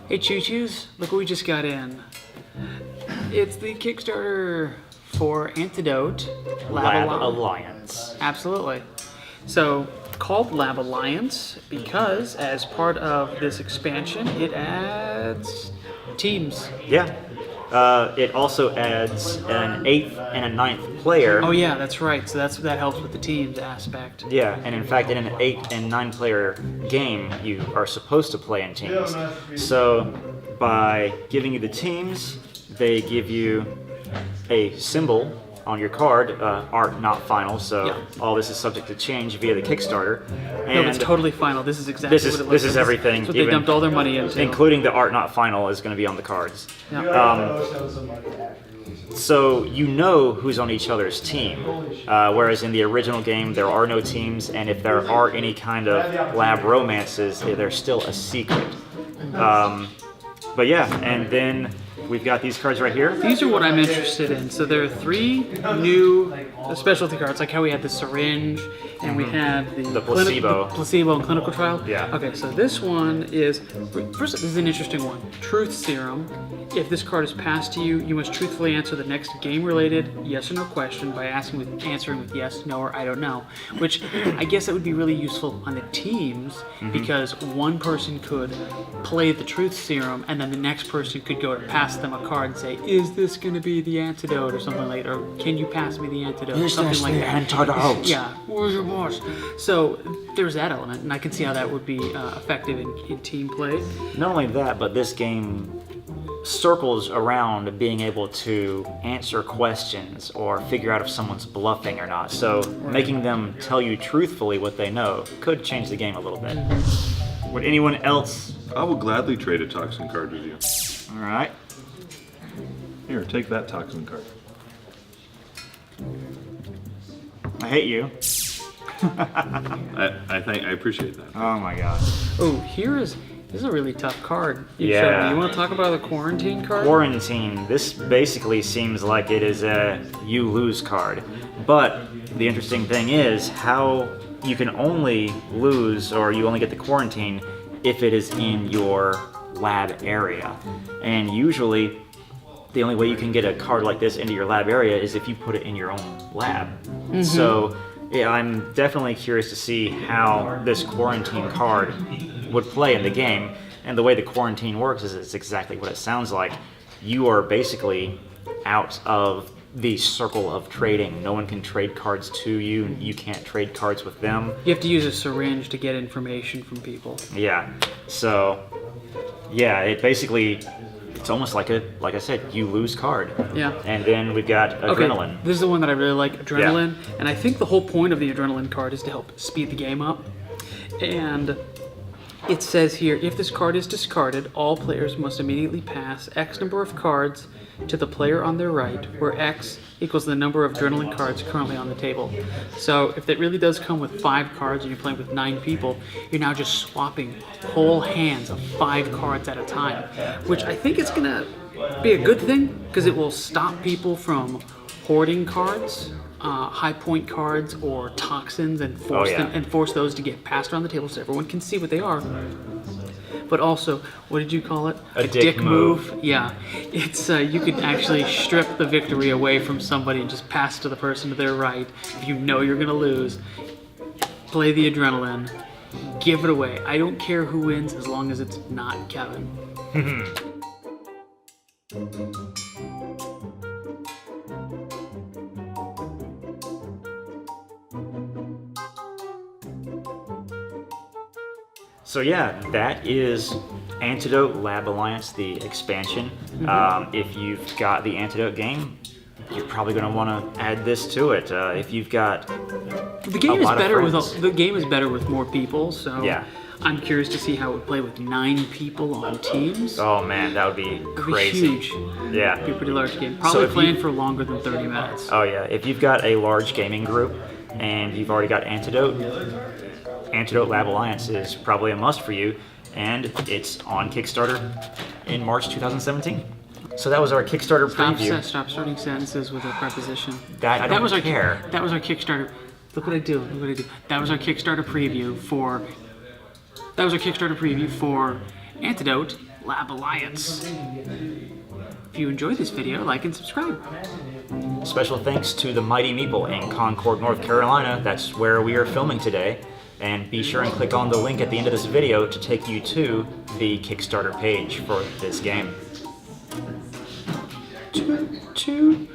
Hey Choo-Choos, look what we just got in. It's the Kickstarter for Antidote Lab Alliance. Absolutely. So, called Lab Alliance because as part of this expansion, it adds teams. Yeah. It also adds an 8th and a 9th player. Oh yeah, that's right. So that helps with the teams aspect. Yeah, and in fact, in an 8 and 9 player game, you are supposed to play in teams. So, by giving you the teams, they give you a symbol on your card, art not final, so all this is subject to change via the Kickstarter. And no, it's totally final. This is exactly what it looks like. This is everything. That's what they dumped all their money into. Including the art not final is going to be on the cards. Yeah. So you know who's on each other's team, whereas in the original game there are no teams, and if there are any kind of lab romances, they're still a secret. But yeah, and then we've got these cards right here. These are what I'm interested in. So there are 3 new specialty cards, like how we had the syringe and we had the placebo and clinical trial. Yeah. Okay, so this one is, first, this is an interesting one. Truth serum. If this card is passed to you, you must truthfully answer the next game-related yes or no question by answering with yes, no, or I don't know. Which I guess that would be really useful on the teams because one person could play the truth serum and then the next person could go and pass them a card and say, is this going to be the antidote or something like that, or can you pass me the antidote, or something like that. Antidote? Yeah, where's your boss? So there's that element, and I can see how that would be effective in team play. Not only that, but this game circles around being able to answer questions or figure out if someone's bluffing or not. So making them tell you truthfully what they know could change the game a little bit. Would anyone else? I will gladly trade a toxin card with you. All right. Here, take that toxin card. I hate you. I appreciate that. Oh my god. Oh, this is a really tough card. You Yeah. showed me. You want to talk about the quarantine card? Quarantine. This basically seems like it is a you lose card. But the interesting thing is how you can only lose, or you only get the quarantine if it is in your lab area. And usually the only way you can get a card like this into your lab area is if you put it in your own lab. So yeah, I'm definitely curious to see how this quarantine card would play in the game. And the way the quarantine works is it's exactly what it sounds like. You are basically out of the circle of trading. No one can trade cards to you. You can't trade cards with them. You have to use a syringe to get information from people. Yeah. So, yeah, it's almost like I said, you lose card. Yeah. And then we've got adrenaline. Okay, this is the one that I really like, adrenaline. Yeah. And I think the whole point of the adrenaline card is to help speed the game up. And it says here, if this card is discarded, all players must immediately pass X number of cards to the player on their right, where X equals the number of adrenaline cards currently on the table. So if it really does come with 5 cards and you're playing with 9 people, you're now just swapping whole hands of 5 cards at a time, which I think is gonna be a good thing because it will stop people from hoarding cards, high point cards or toxins, and force those to get passed around the table so everyone can see what they are. But also, what did you call it? A dick move. Yeah, it's you could actually strip the victory away from somebody and just pass to the person to their right. If you know you're gonna lose, play the adrenaline, give it away. I don't care who wins as long as it's not Kevin. So yeah, that is Antidote Lab Alliance, the expansion. If you've got the Antidote game, you're probably going to want to add this to it. If you've got the game is better with more people. So yeah. I'm curious to see how it would play with 9 people on teams. Oh man, that would be crazy. It'd be huge. Yeah. It'd be a pretty large game. Probably playing for longer than 30 minutes. Oh yeah, if you've got a large gaming group and you've already got Antidote Lab Alliance is probably a must for you, and it's on Kickstarter in March 2017. So that was our Kickstarter preview. Stop starting sentences with a preposition. I don't care. That was our Kickstarter. Look what I do. That was our Kickstarter preview for Antidote Lab Alliance. If you enjoyed this video, like and subscribe. Special thanks to the mighty Meeple in Concord, North Carolina. That's where we are filming today. And be sure and click on the link at the end of this video to take you to the Kickstarter page for this game. Toot, toot.